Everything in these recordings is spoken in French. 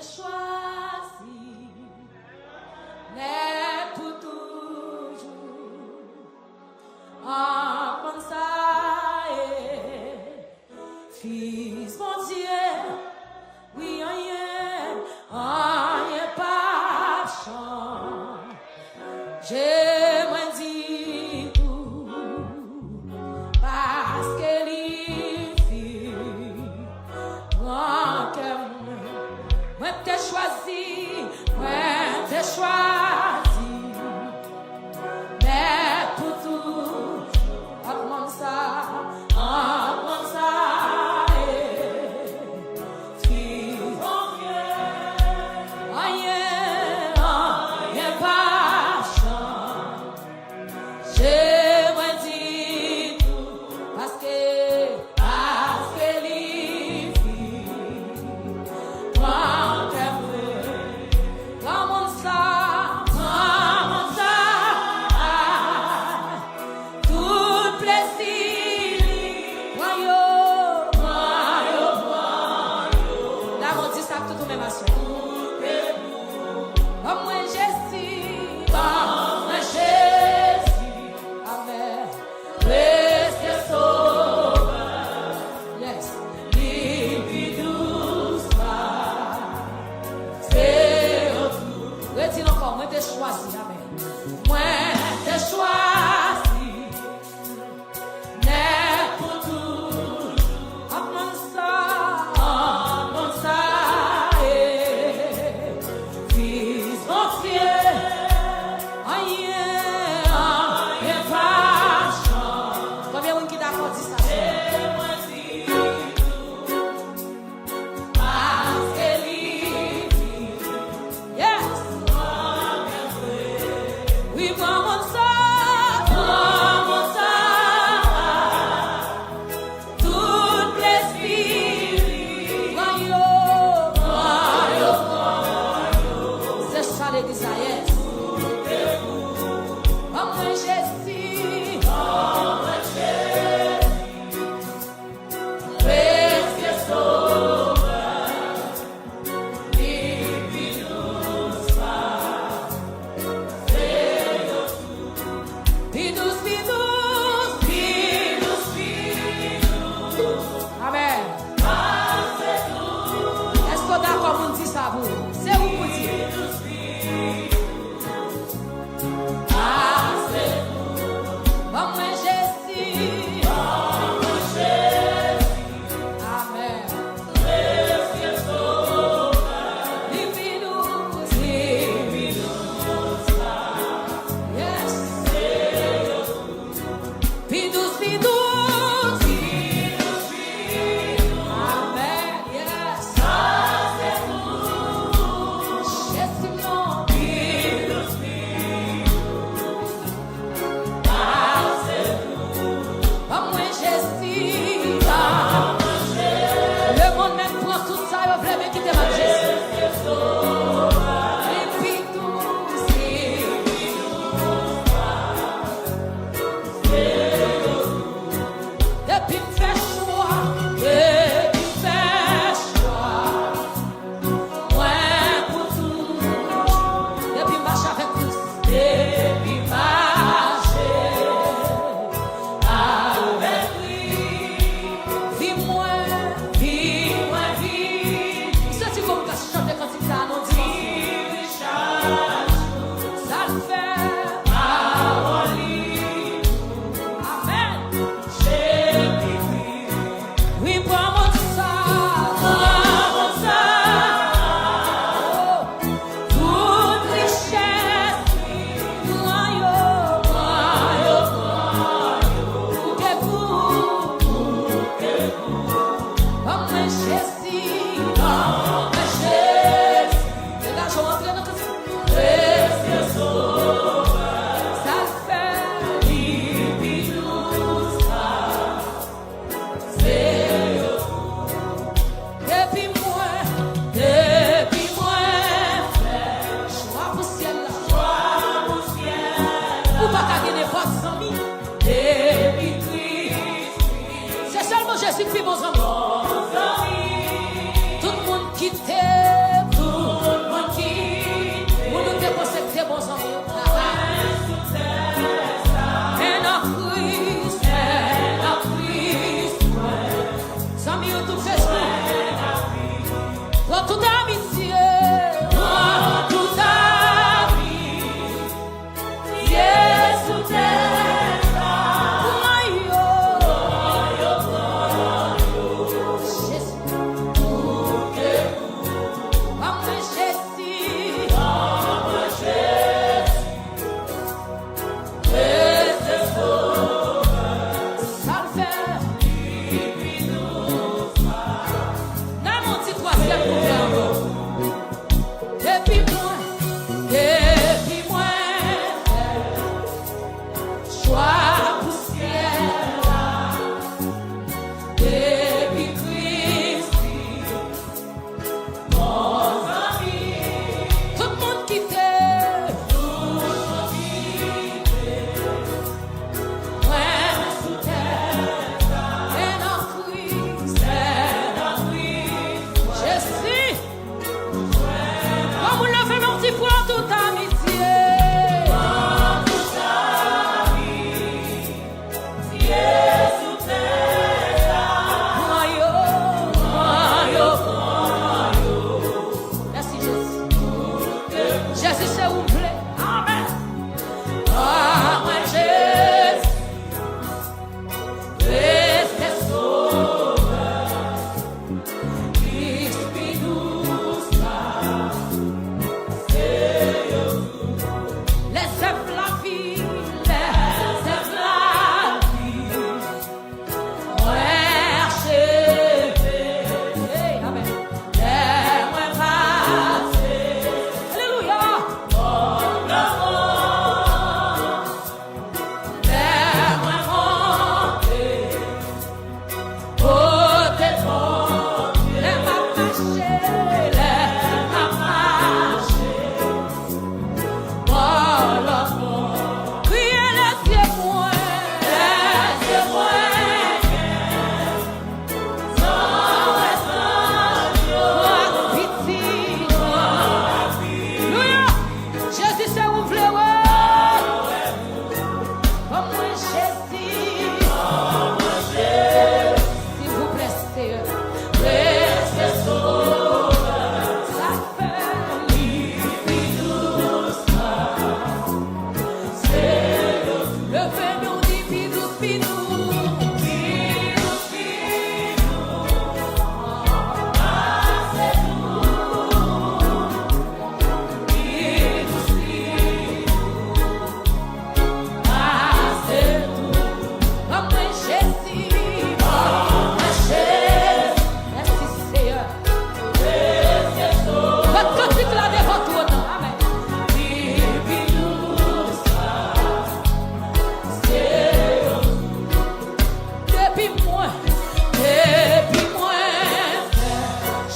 choisi, mais pour toujours, comme ça, fils mon Dieu, oui, rien pas chant. J'aimerais dire tout, parce que les filles, moi t'ai choisi, mais pour tout, comme ça, fille, rien pas chant. J'aimerais dire tout, parce que les filles, moi t'aime.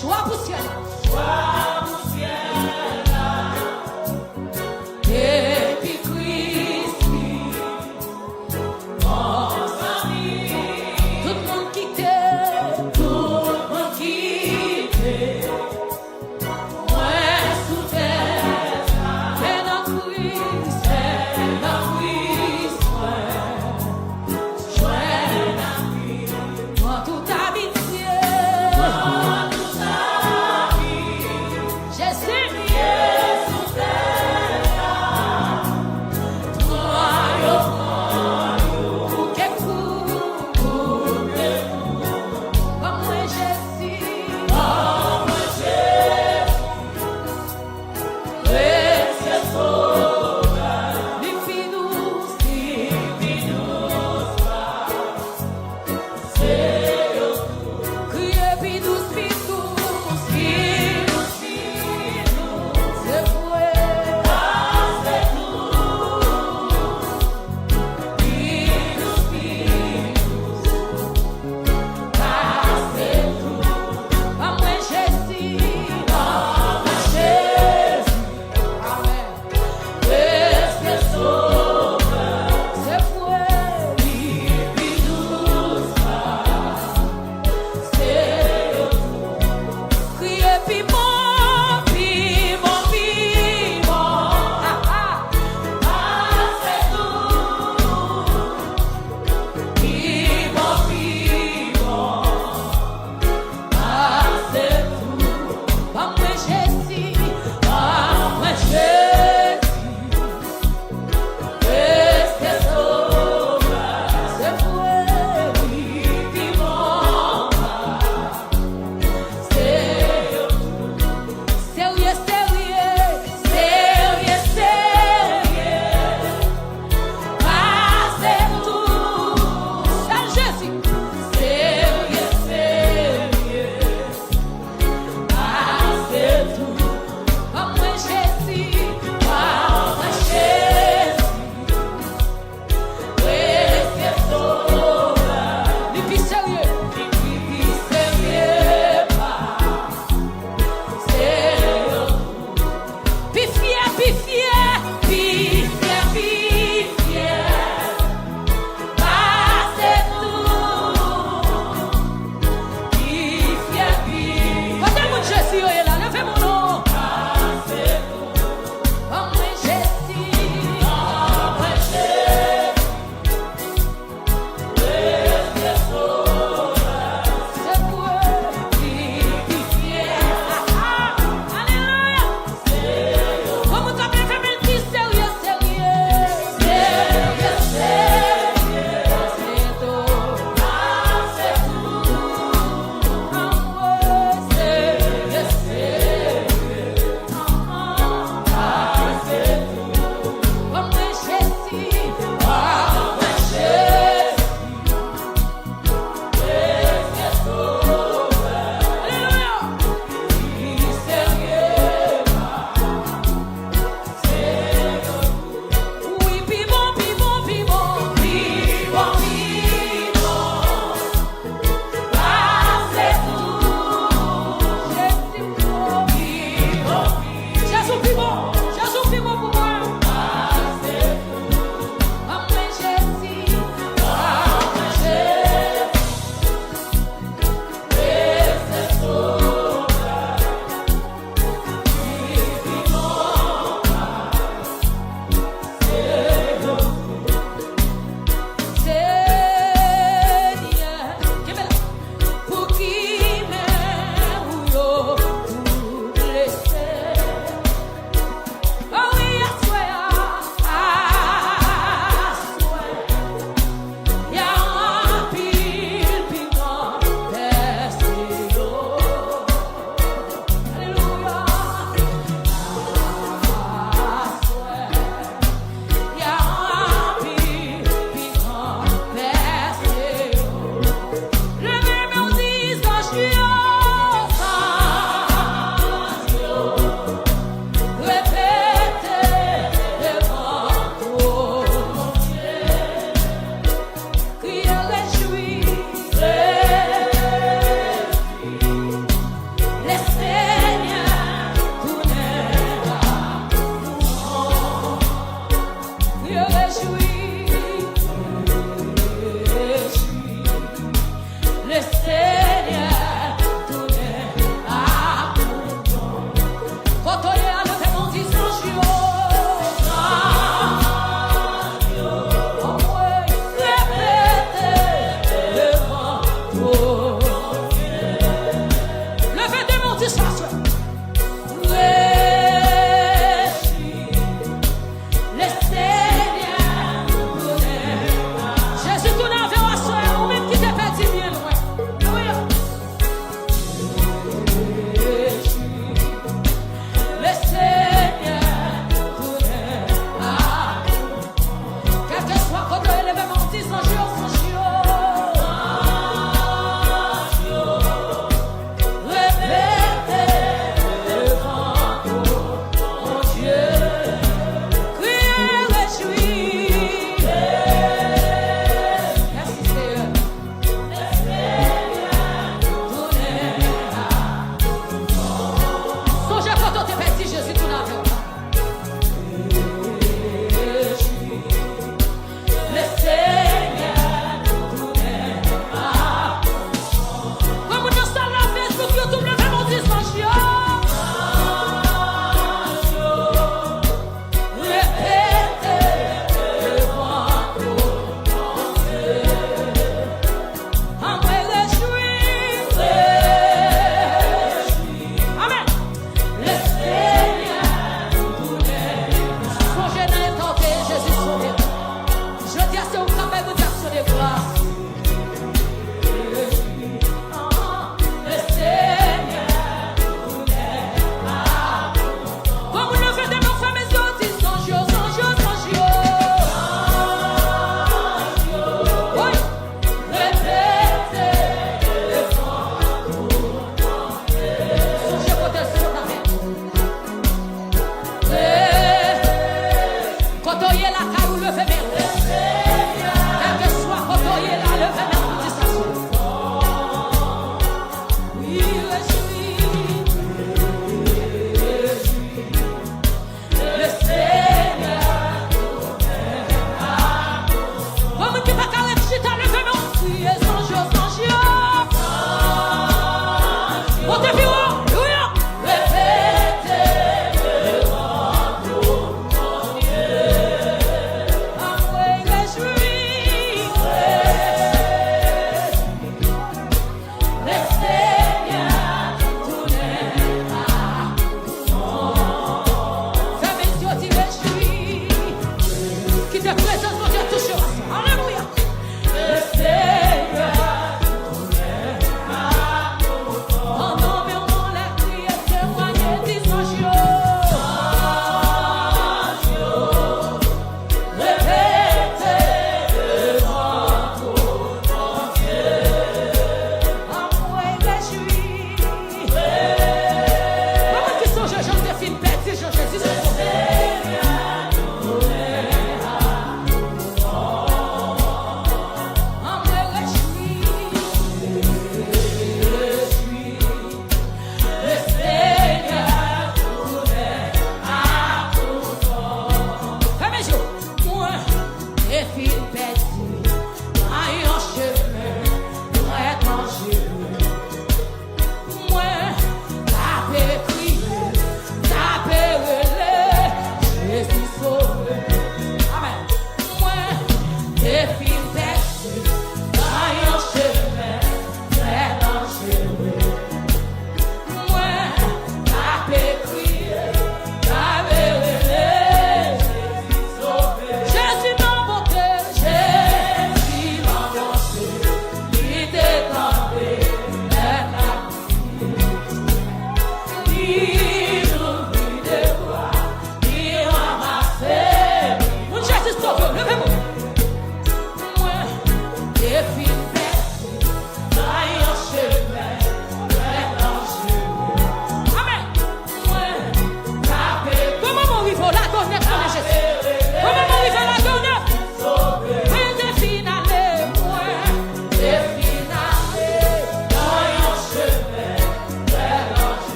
Choix pour ciel. Choix pour ciel là. Et puis Christ, Mon ami, tout le monde quittait. tout le monde quitte. Moi sous terre, et dans Christ, moi tout habitué. J'ai signé sous terre. Pour quelque coup, comme moi j'ai signé.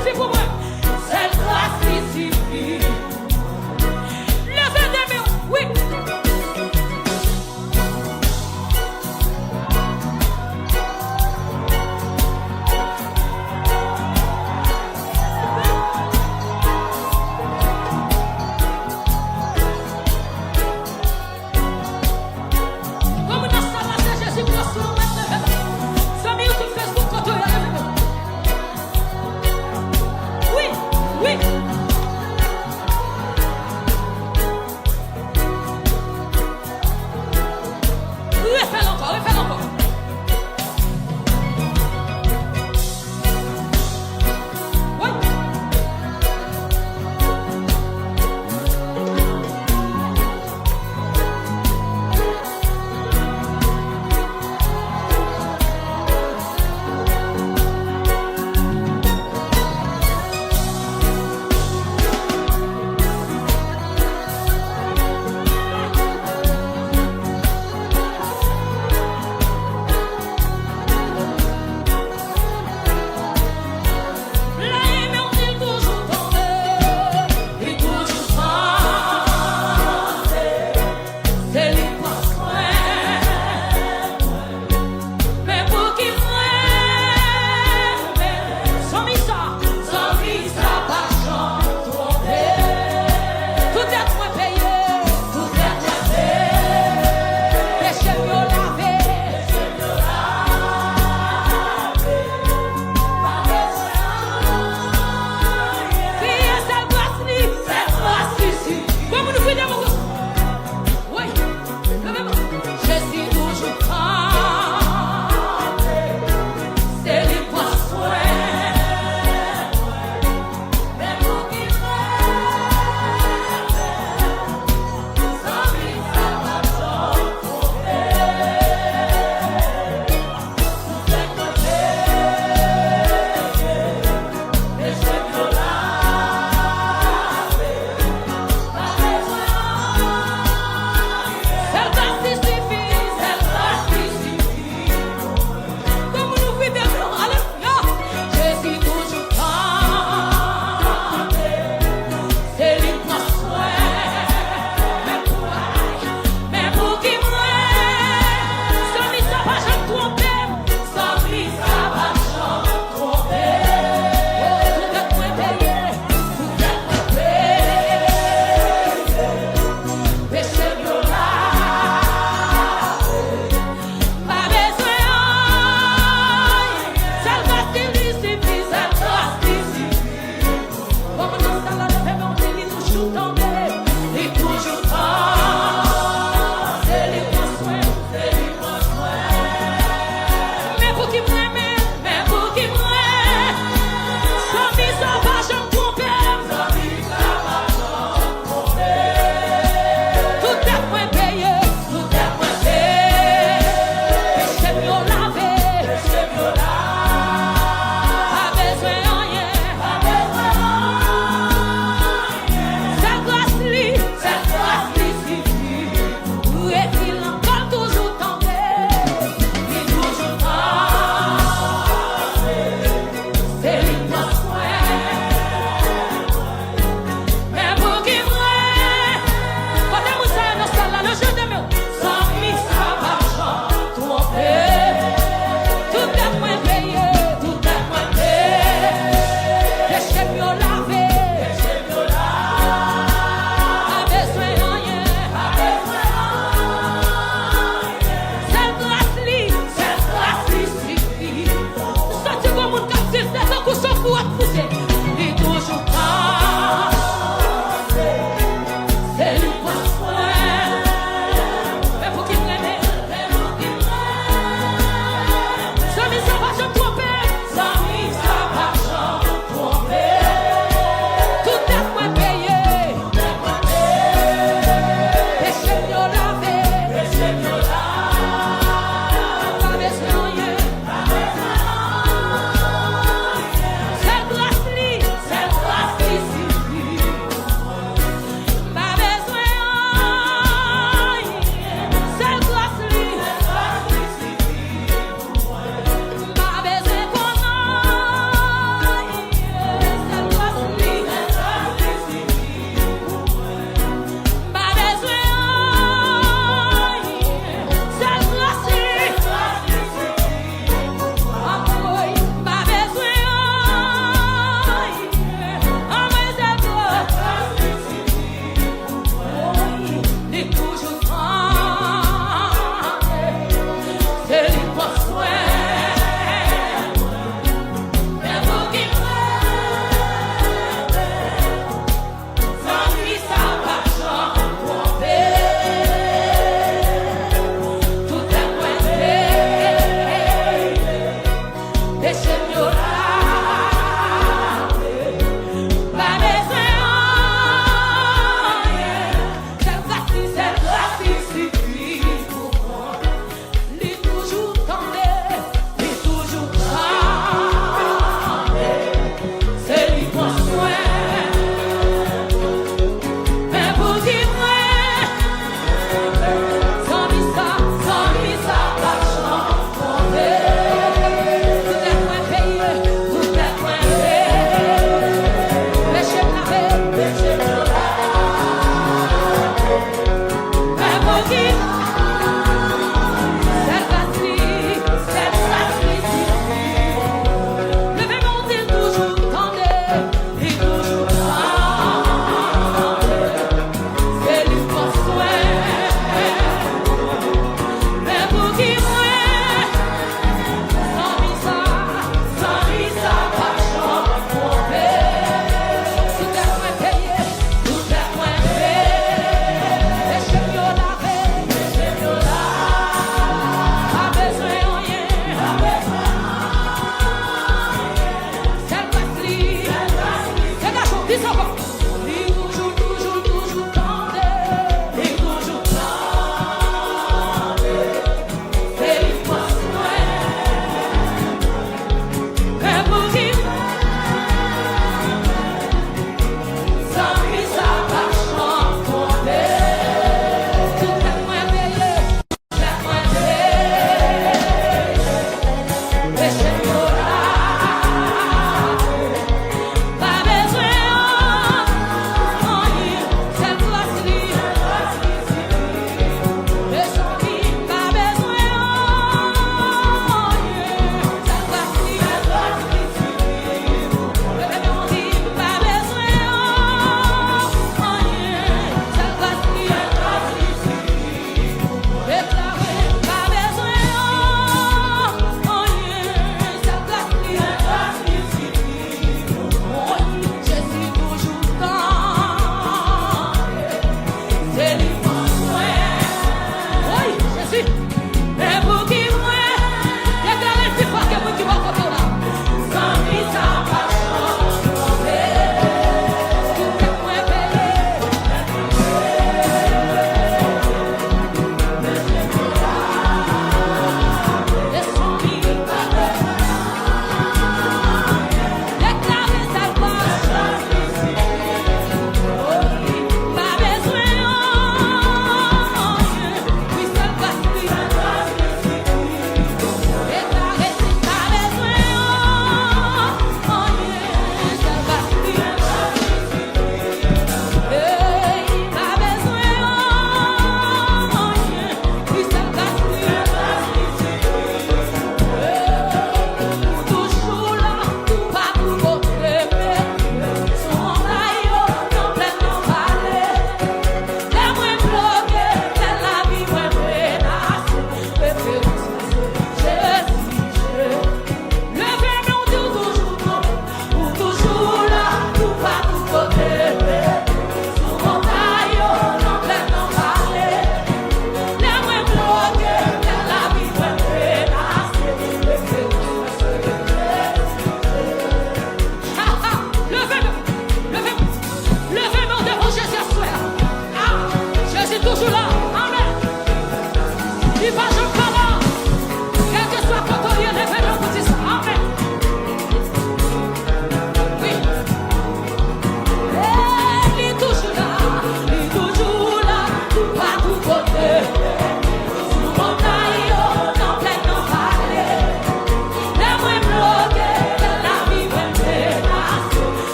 suffit pour moi. Cette grâce qui suffit. Levez des mains, oui. Comme dans sa race, Jésus prend son matin. Famille, tout Facebook, quand on est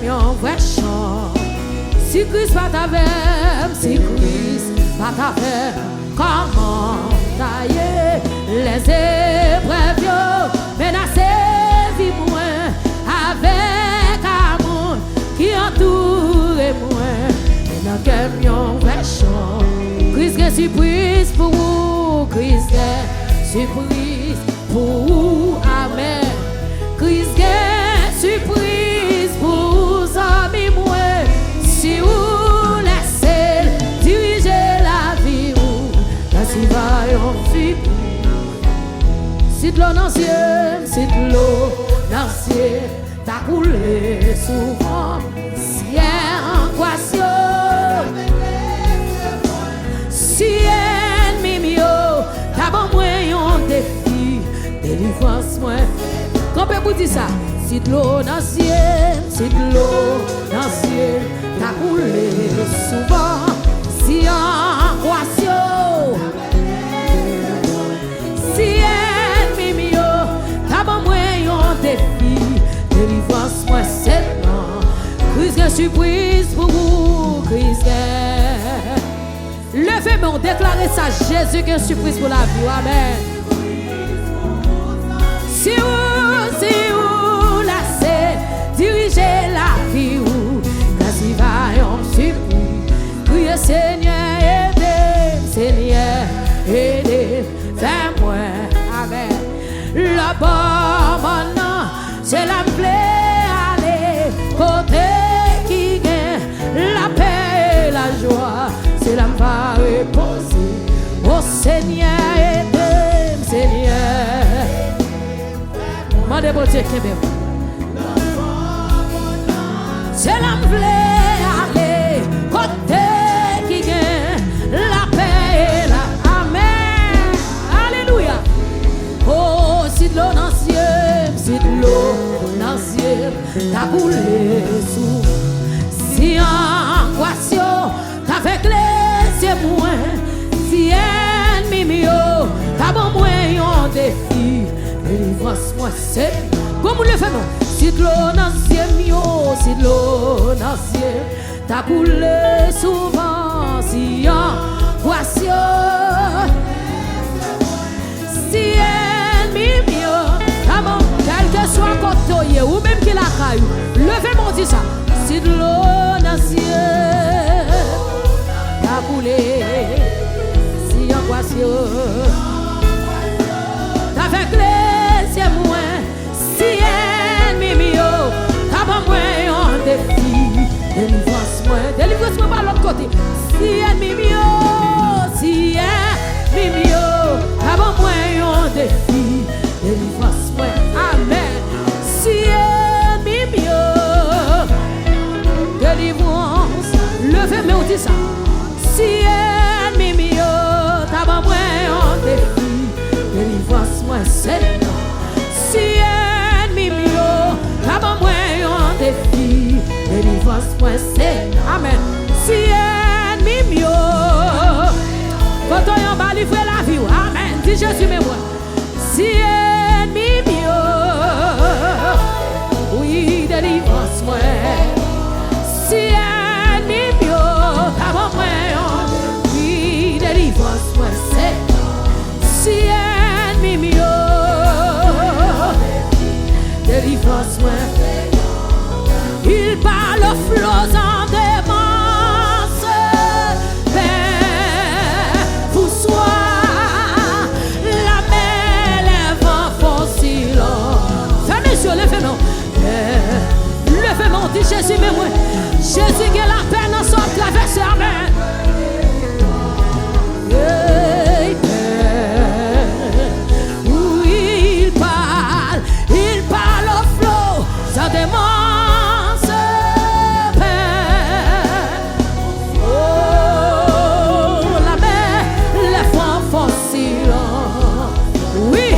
un vrai chant. Si Christ pas t'avait, si Christ pas t'avait, comment tailler les épreuves, menacer vie moins avec amour qui entoure moi. Et dans quel un vrai chant. Christ est surprise pour vous, Christ est surprise pour vous, amen. Christ est surprise pour vous, amis, moi. Si vous laissez diriger la vie, ainsi va yon fit. Si de l'eau dans ciel, si de l'eau dans ciel, t'as coulé souvent, si angoissé. Si ennemi mio, t'as bon moyen défi, délivrance moi. Quand peut vous dire ça? Si de l'eau dans ciel, si de l'eau dans ciel, t'as coulé souvent. Si angoisse, si ennemi mio, t'as bon moyen défi, délivrance moi c'est non. Christ est surprise pour vous, Christ est. Levez-moi, déclarez ça, Jésus qui est surprise pour la vie, amen. Si vous laissez diriger la vie, quand il va en surprise, criez Seigneur, aidez, Seigneur, aidez, fais-moi, amen. La bonne maintenant, c'est la plaie, aller, côté qui gagne, la paix et la joie. C'est la va reposer. Oh Seigneur, aide-moi, Seigneur. Mandez bon Dieu qui est c'est la plaie, aller, côté qui gagne, la paix et la amen. Alléluia. Oh, si de l'eau dans le ciel, si de l'eau dans le ciel, t'as coulé sous. Si angoisse, avec les moins, si ennemi mio, t'as bon moyen défi, délivrance moi c'est. Comme le fait non? Si de l'eau dans le ciel mio, si de l'eau dans le ciel, t'as coulé souvent, si angoisse, si ennemi mio, t'as bon, quel que soit côté ou même qu'il a caillou, levez mon dit ça. Si de l'eau dans le ciel, t'as coulé, si angoisse, t'avec les moins, si ennemi mio, t'as pas moins défi, délivrance moi par l'autre côté, si ennemi mio, t'as pas moins défi, délivrance moi, amen, si ennemi mio, délivrance, levez-moi on dit ça. Si ennemi mio, t'as pas moins défi, délivrance moi c'est non. Si ennemi mio, t'as pas moins défi, délivrance moi c'est non. Amen. Si ennemi mio, quand on va livrer la vie, amen. Dis Jésus mais moi. Si ennemi mio, oui délivrance moi. Si ennemi mio, t'as pas moins, oui délivrance moi c'est. Si ennemi mio, délivrance moi. Il parle aux flots en démence, Père, vous sois la mer, les vents font silence. Fermez sur le féminin. Levez-moi, dit Jésus, mais moi, Jésus qui est la paix dans son traversée, amen. Oui, il parle au flot, ça démence, Père. Oh, la mer, les vents font silence. Oui,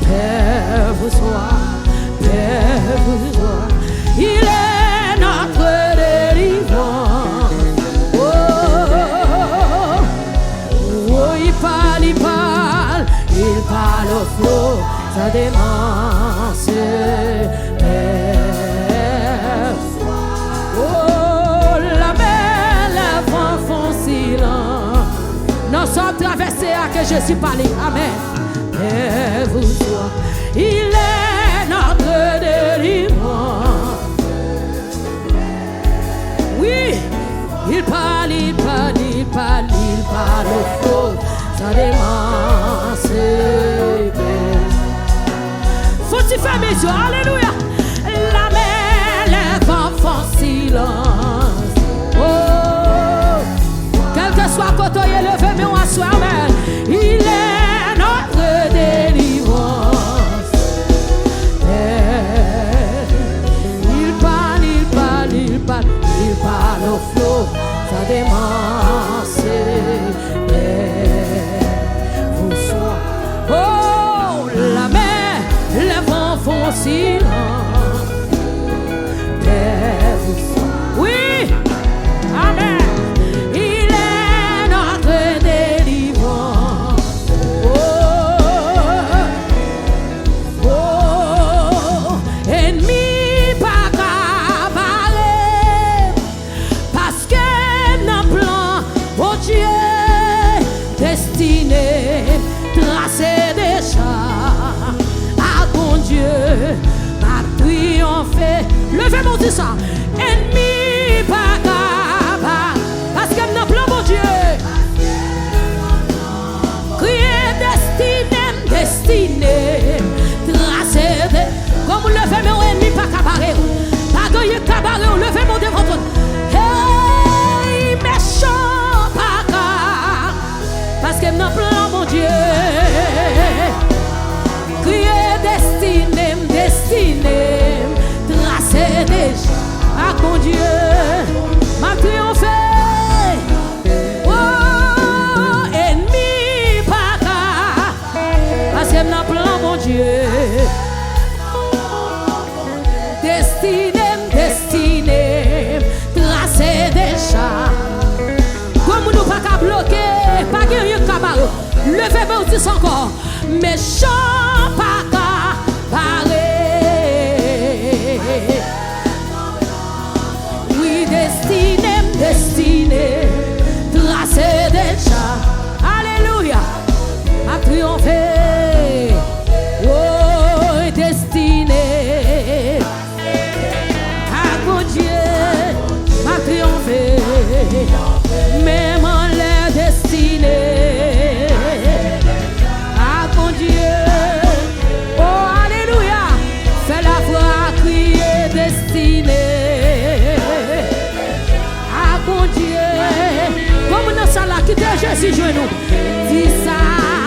Père, vous sois, Père, vous sois. Il est notre délivrance. Oh, il parle au flot, ça démence. Jésus parler. Amen. Et vous soit, il est notre délivrance. Oui, il parle, il parle, il parle, il parle au faux. Ça dément, c'est belle. Faut-il faire mes yeux? Alléluia. La mer, les vents font silence. Oh, quel que soit côté élevé, mais on assoit, amen. Il est notre délivrance. Il parle, il parle, il parle, il parle au flot. Ça dément, c'est vous soit. Oh, la mer, les vents font silence. Oui, amen. Il est notre délivrance. Oh, oh, ennemi pas cabaret, parce que nos plans, oh Dieu, destiné, tracé déjà, à bon Dieu, a triomphé. Levez mon Dieu ça. Ennemi pas capable, parce que nous plan mon Dieu. Crier destiné, destiné, tracé de. Comme vous levez mon ennemi pas cabaret, pas gagner cabaret, levez mon devant toi. Hey, méchant pas capable, parce que nous plan mon Dieu. Crier destiné, destiné, tracé déjà. Ah mon Dieu, m'a triomphé. Oh, ennemi pas qu'à, parce que n'a plan mon Dieu. Destiné, destiné, tracé déjà. Comme nous pas qu'à bloquer, pas qu'il y ait qu'à barrer. Levez-vous tous encore. Méchant pas qu'à barrer. Oui, destiné, destiné, tracé déjà. Alléluia, a triomphé. Oh, destiné, à mon Dieu, a triomphé. Même en l'air destiné, à mon Dieu. Oh, alléluia, fais la voix crier destiné. Comme nous sommes là, qui te Jésus joue nous. Dis ça,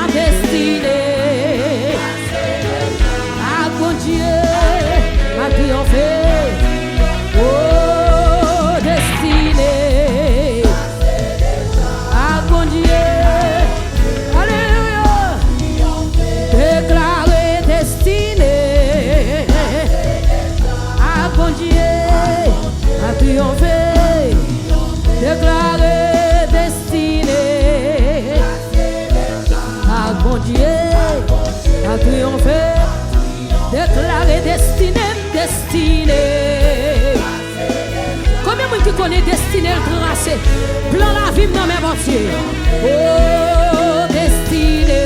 destiné. Ah, bon Dieu, a triomphé. Oh, destiné. Ah, bon Dieu. Alléluia. Déclaré destiné. Ah, bon Dieu, a triomphé. Déclaré destiné. Ah mon Dieu, a triomphé. Déclaré destiné, destiné. Combien de monde qui connaît destiné le tracé? Plan la vie dans mes mortiers. Oh, destiné.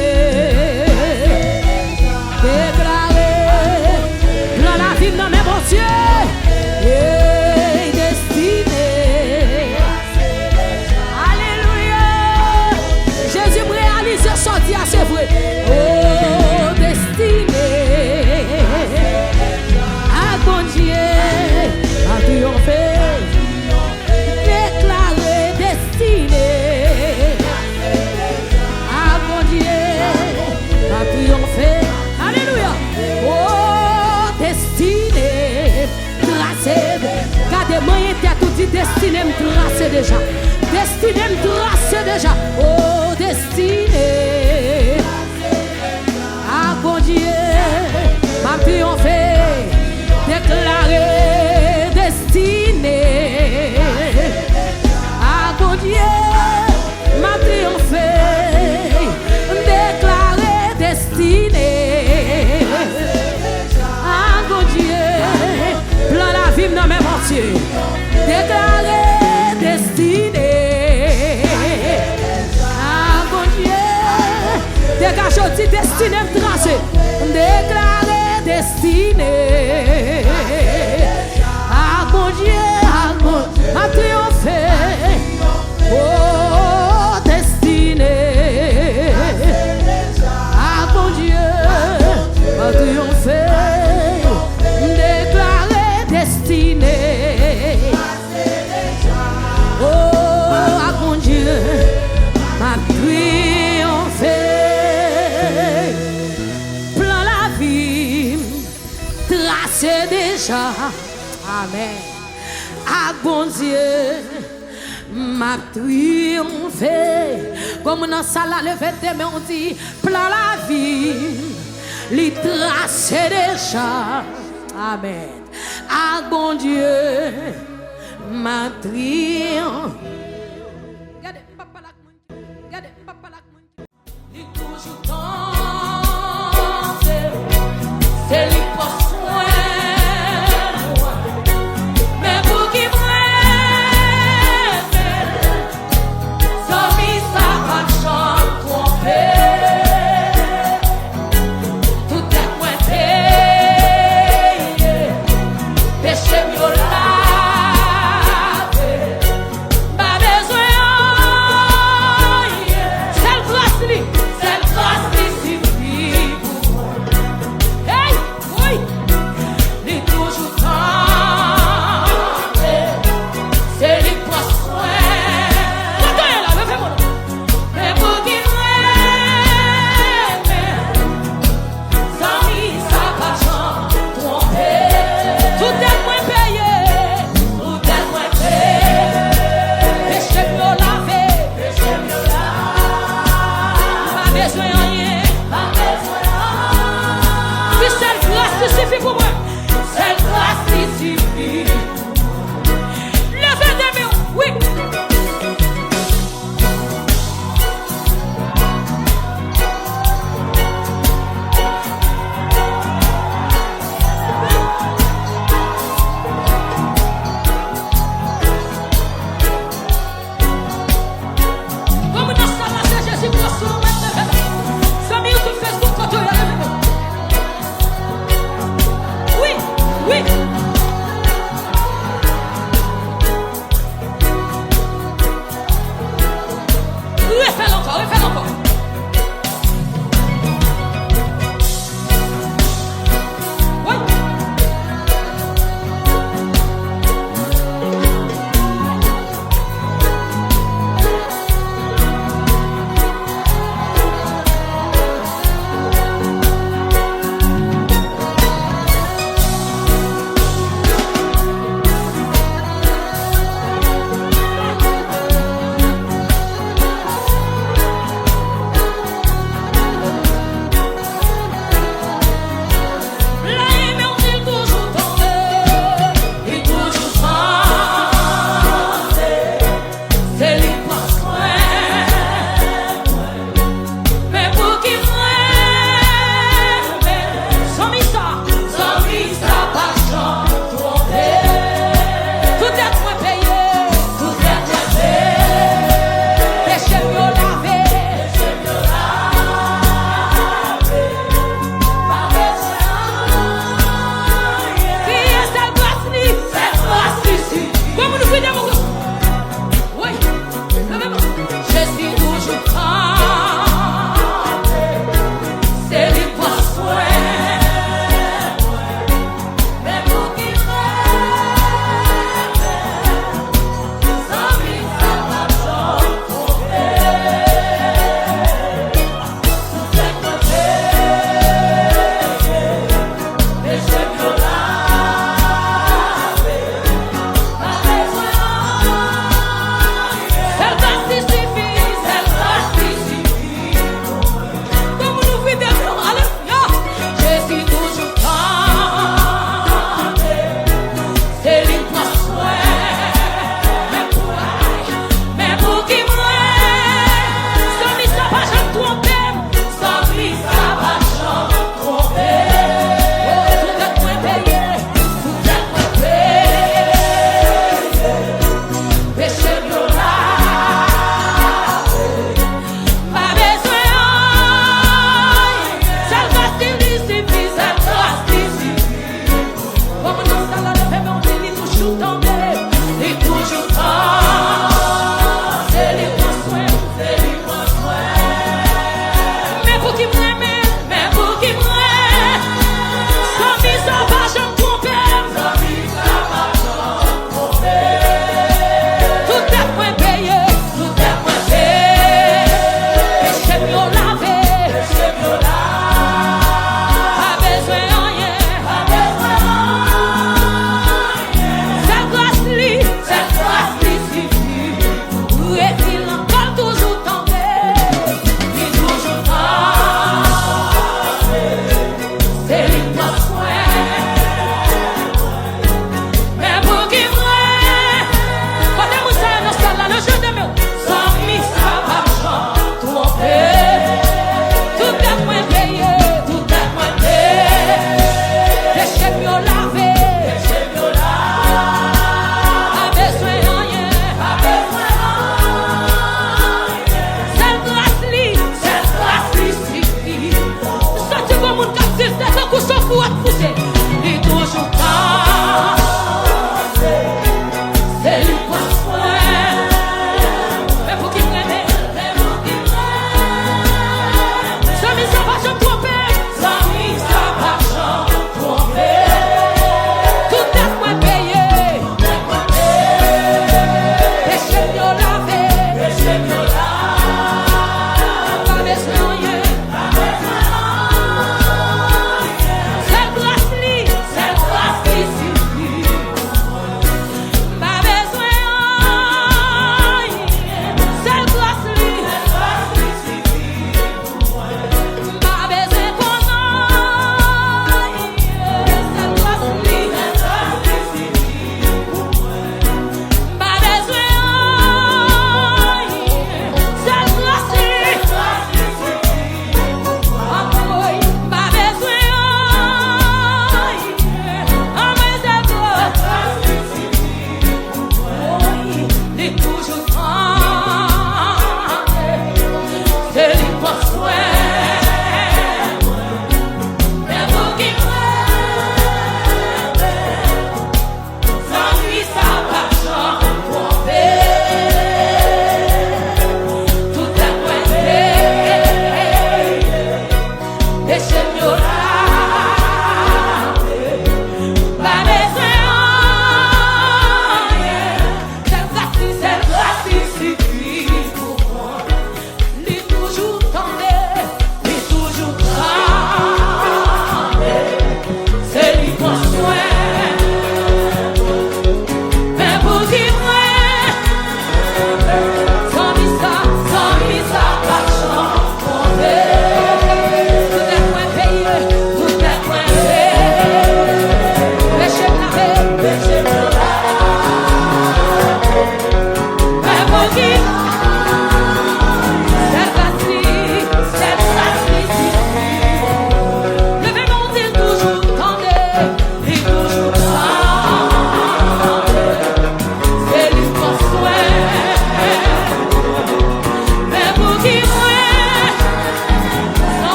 Déclaré. Plan la vie dans mes mortiers. Hey, destiné. Jésus réalise sorti à c'est vrai. Oh, destiné. À bon Dieu, a triomphé. Déclaré destiné. À bon Dieu, a triomphé. Alléluia. Oh, destiné. Tracé. Gardez-moi, il était tout dit destiné, me tracé déjà. Destiné, me tracé déjà. Oh, destiné. Ah, bon Dieu, m'a triomphé. Déclaré destiné. Ah, bon Dieu, m'a triomphé. Déclaré destiné. Ah, bon Dieu, plan la vie dans mes mortiers. Déclaré destiné. Ah, bon Dieu. tracé déjà. Amen. Ah bon Dieu, m'a triomphé. Comme dans salle à lever des mains, on dit, plan la vie, li tracé déjà. Amen. Ah bon Dieu, m'a triomphé. Regardez, papa la mon Dieu. Regardez, papa la mon Dieu. Il toujours tente. C'est lui pour soin. Mais pour qui m'aime, sans vie ça va jamais tromper. Tout est pointé. Péché violent. Babe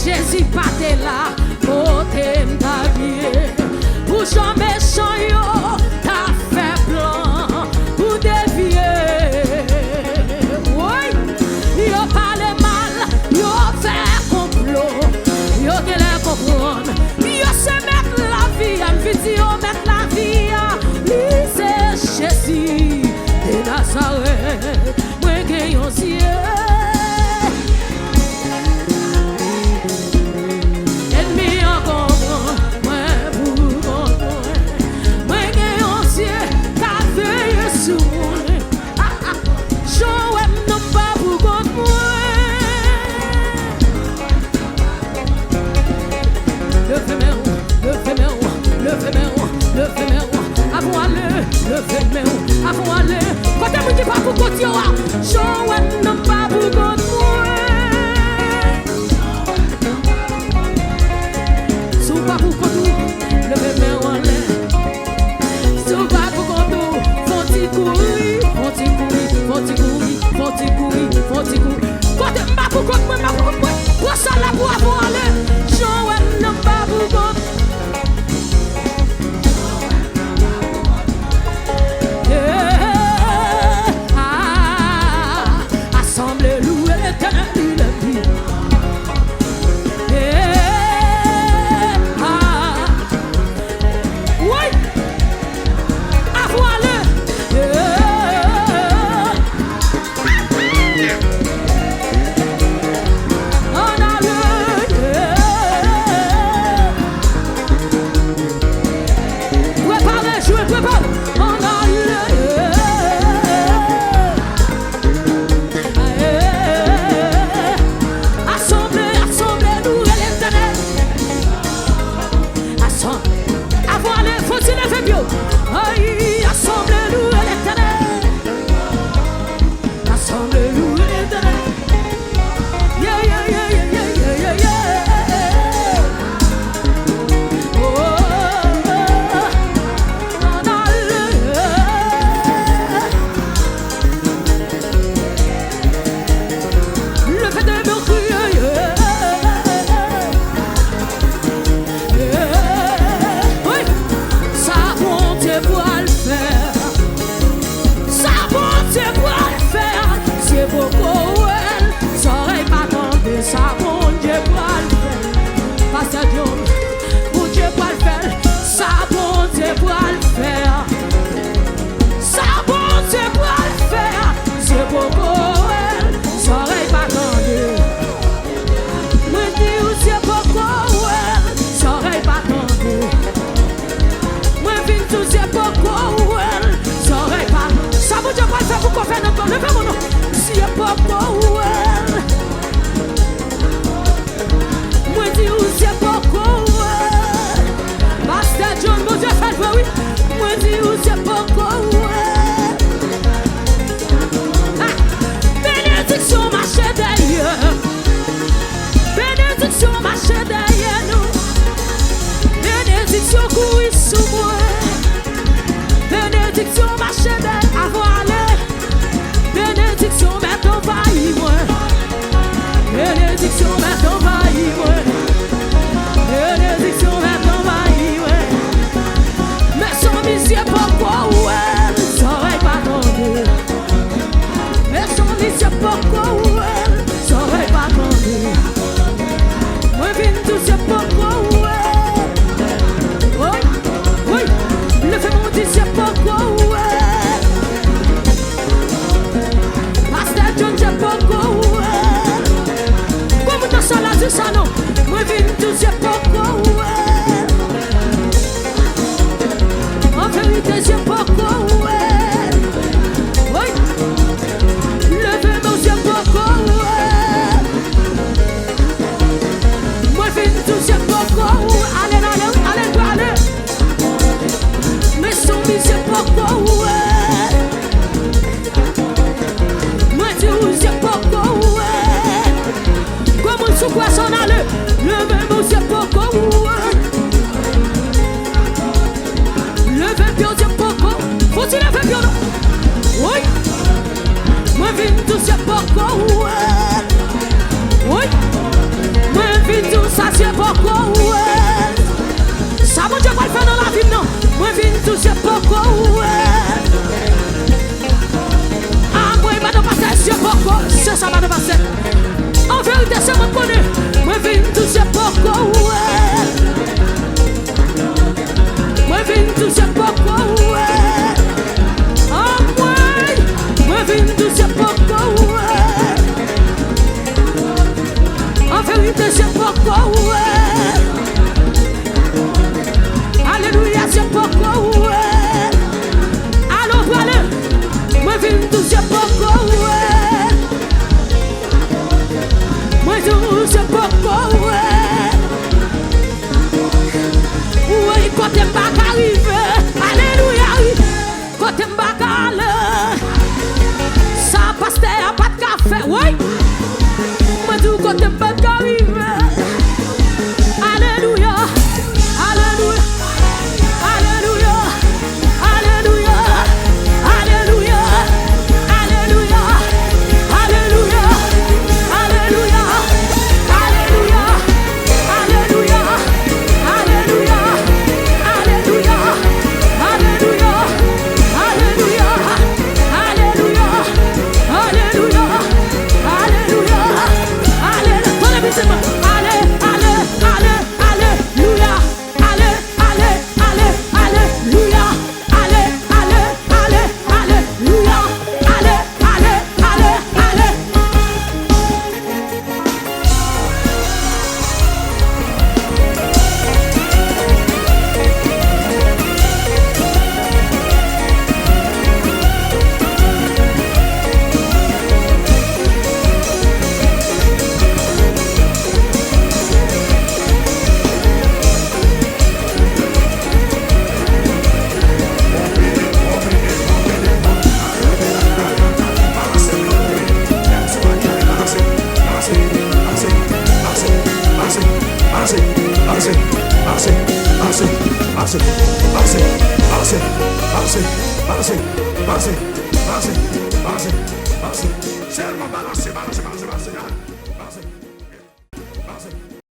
Jésus pas là, côté m'ta vie. Pour jamais chanter, ta avant aller, levez mes mains, avant aller. Quand t'es mon qui pas pour côté, je n'aime pas pour côté. Si vous pas pour côté, levez mes mains en l'air. Si vous pas pour côté, faut-il courir, faut-il courir, faut-il courir, faut-il courir, faut-il courir. Quand t'es pas pour côté, pour ça là pour avant aller, je n'aime pas pour côté. Alléluia, c'est pourquoi allons voilà, moi vim tout c'est pourquoi moi tout c'est pourquoi ouais quand t'es pas arrivé côté m'bakale. Ça passe à pas de café, oui. Moi du côté m'bakale. Alléluia, alléluia, alléluia, alléluia, alléluia, alléluia, alléluia, alléluia, alléluia, alléluia, alléluia, alléluia, alléluia, alléluia, alléluia, alléluia, alléluia, alléluia. Balance.